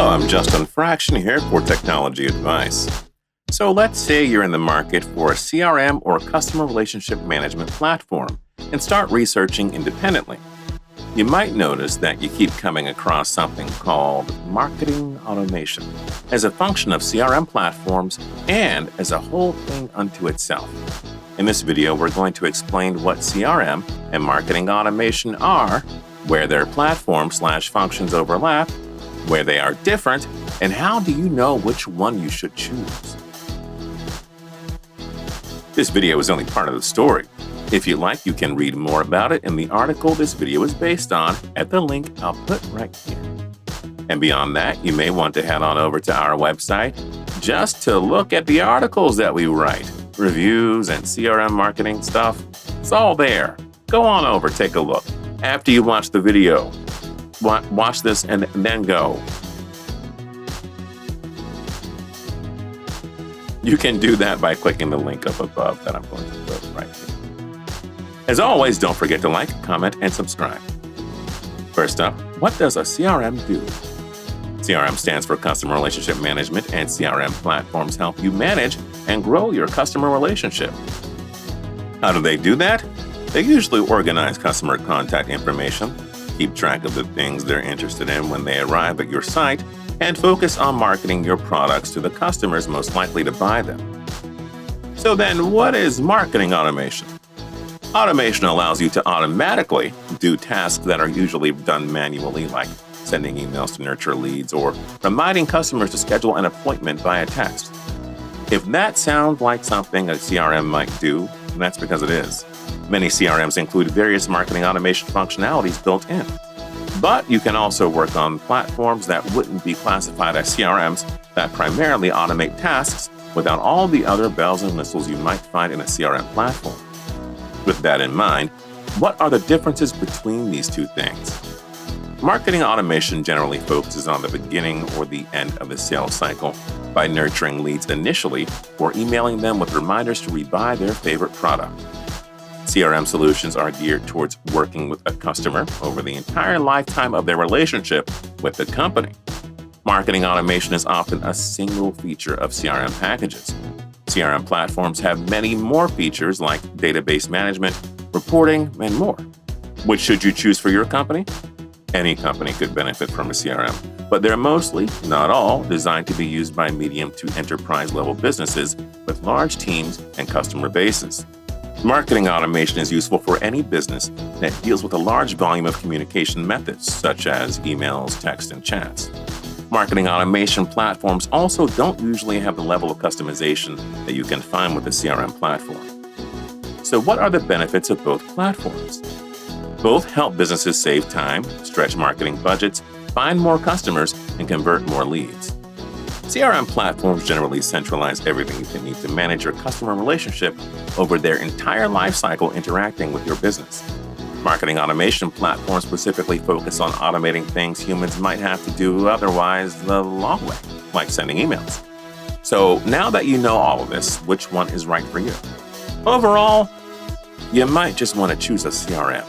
I'm Justin Fraction here for TechnologyAdvice. So let's say you're in the market for a CRM or customer relationship management platform and start researching independently. You might notice that you keep coming across something called marketing automation as a function of CRM platforms and as a whole thing unto itself. In this video, we're going to explain what CRM and marketing automation are, where their platform/functions overlap, where they are different, and how do you know which one you should choose. This video is only part of the story. If you like, you can read more about it in the article this video is based on at the link I'll put right here. And beyond that, you may want to head on over to our website just to look at the articles that we write, reviews and CRM marketing stuff. It's all there. Go on over, take a look. After you watch the video, watch this and then go. You can do that by clicking the link up above that I'm going to put right here. As always, don't forget to like, comment, and subscribe. First up, what does a CRM do? CRM stands for Customer Relationship Management, and CRM platforms help you manage and grow your customer relationship. How do they do that? They usually organize customer contact information, keep track of the things they're interested in when they arrive at your site, and focus on marketing your products to the customers most likely to buy them. So then, what is marketing automation? Automation allows you to automatically do tasks that are usually done manually, like sending emails to nurture leads or reminding customers to schedule an appointment via text. If that sounds like something a CRM might do, that's because it is. Many CRMs include various marketing automation functionalities built in. But you can also work on platforms that wouldn't be classified as CRMs that primarily automate tasks without all the other bells and whistles you might find in a CRM platform. With that in mind, what are the differences between these two things? Marketing automation generally focuses on the beginning or the end of the sales cycle by nurturing leads initially or emailing them with reminders to rebuy their favorite product. CRM solutions are geared towards working with a customer over the entire lifetime of their relationship with the company. Marketing automation is often a single feature of CRM packages. CRM platforms have many more features like database management, reporting, and more. Which should you choose for your company? Any company could benefit from a CRM, but they're mostly, not all, designed to be used by medium to enterprise level businesses with large teams and customer bases. Marketing automation is useful for any business that deals with a large volume of communication methods, such as emails, text, and chats. Marketing automation platforms also don't usually have the level of customization that you can find with a CRM platform. So what are the benefits of both platforms? Both help businesses save time, stretch marketing budgets, find more customers, and convert more leads. CRM platforms generally centralize everything you need to manage your customer relationship over their entire life cycle interacting with your business. Marketing automation platforms specifically focus on automating things humans might have to do otherwise the long way, like sending emails. So now that you know all of this, which one is right for you? Overall, you might just want to choose a CRM.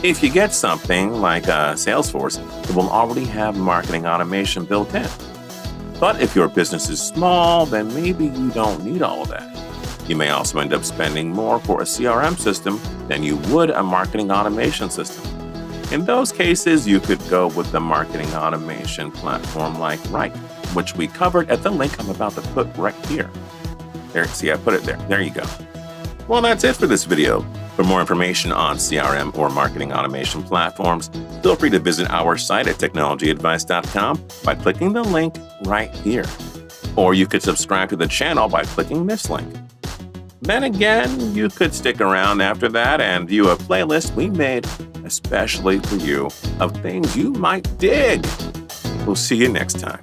If you get something like a Salesforce, it will already have marketing automation built in. But if your business is small, then maybe you don't need all of that. You may also end up spending more for a CRM system than you would a marketing automation system. In those cases, you could go with the marketing automation platform like Write, which we covered at the link I'm about to put right here. There, see, I put it there. There you go. Well, that's it for this video. For more information on CRM or marketing automation platforms, feel free to visit our site at TechnologyAdvice.com by clicking the link right here. Or you could subscribe to the channel by clicking this link. Then again, you could stick around after that and view a playlist we made especially for you of things you might dig. We'll see you next time.